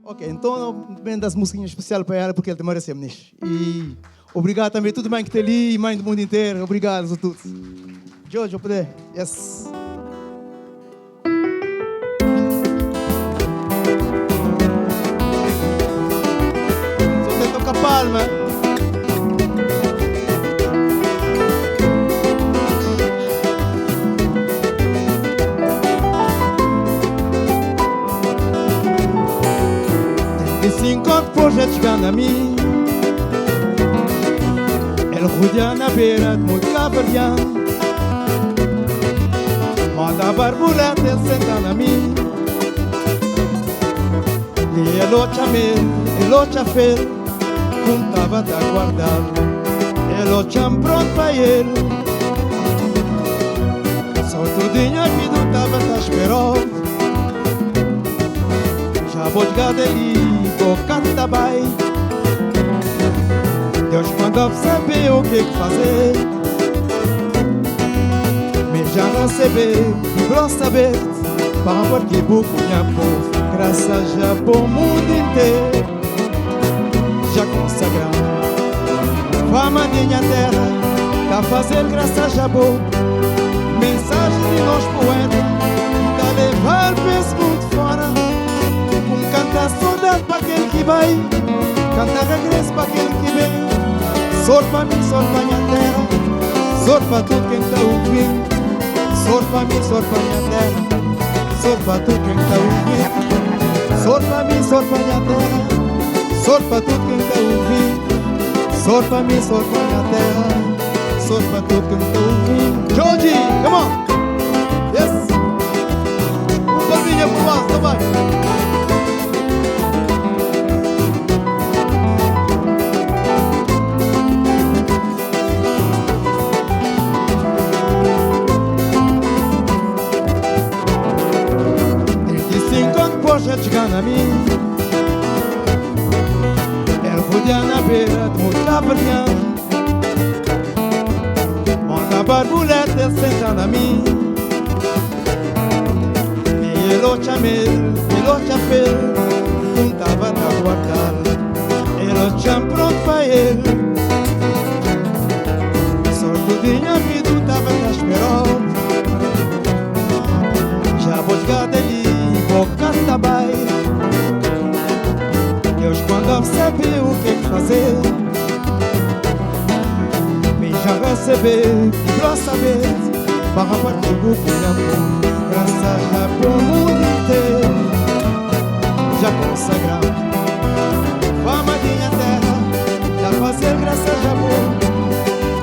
Ok, então vem das musiquinhas especial para ela porque ele tem merece nisso. E obrigado também a todo mundo que está ali e mãe do mundo inteiro. Obrigado a todos. George, eu poder? Yes. Só tem que tocar palma. Cinquante projetos chegando a mim. Ele rodeia na beira de muito cabardiano. Manda a barbuleta, ele senta na mim. E ele o chamei, ele o chafei, como estava a guardar. Ele o cham pronto para ele. Só tudinho a vida estava a esperar. Já vou chegar dali. Vou cantar bem. Deus manda saber o que fazer. Mas já receber, para saber, para porque pouco minha povo, graças já para o mundo inteiro, já consagrado. Fama de minha terra, tá fazendo graças já boa. Mensagem de nós poetas, tá levar para esse mundo fora. Canta saudade para aquele que vai, canta regresso para aquele que vem. Sor para mim, sor para minha terra, sor para tudo quem está ouvindo. Sor para mim, sor para minha terra, sor para tudo quem está ouvindo. Sor para mim, sor para minha terra, sor para tudo quem está ouvindo. Sor para mim, sor para minha terra, sor para tudo quem está ouvindo. Georgie, come on! Yes! Palminha por nós, também! Já chegando a mim. Ele rodeia na beira de muito cabardiano. Manda a barbuleta, ele senta a mim. E ele o chamei, ele o chapei, como estava a guardar. Ele o cham pronto para ele. Só tudinho a vida estava a esperar. Já vou chegar dali. Vou cantar bem. Deus quando sabe o que fazer. Me já receber, para saber, para partir do amor. Graças já para o mundo inteiro, já consagrado. Fama de minha terra, já fazer graças já boa.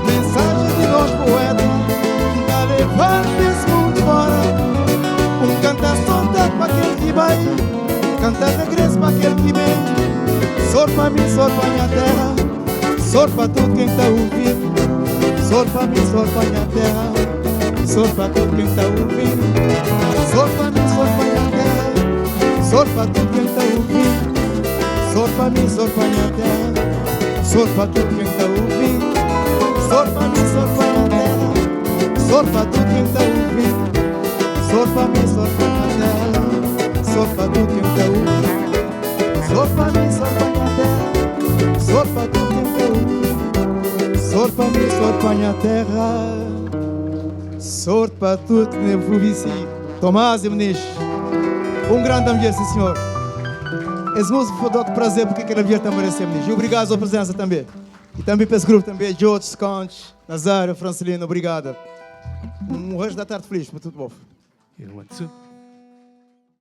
Mensagem de nós poetas, da levar desse mundo fora. Cantar saudade para aquele que vai, cantar regresso para aquele que vem. Sor para mim, sor para minha terra, sor para tudo quem está ouvindo. Sor para mim, sor para minha terra, sor para tudo quem está ouvindo. Sor para mim, sor para minha terra, sor para tudo quem está ouvindo. Sor para mim, sor para minha terra, sor para tudo quem está ouvindo. Sor para mim, sor para minha terra, sor para tudo quem está ouvindo. Sor para mim, sor para minha terra, sor para tudo quem está ouvindo. Sor para mim, sor para minha terra, sor para tudo quem está ouvindo. Sor para mim, sor para minha terra, sor para tudo que eu vou vici. Tomás e Muniz, grande amigo, sim senhor. Esse músico foi de prazer porque aquele avião também merece Muniz. E obrigado pela presença também. E também para esse grupo também, George, Sconch, Nazário, Francelino, obrigado. Um resto da tarde feliz, para tudo bom. You know what to?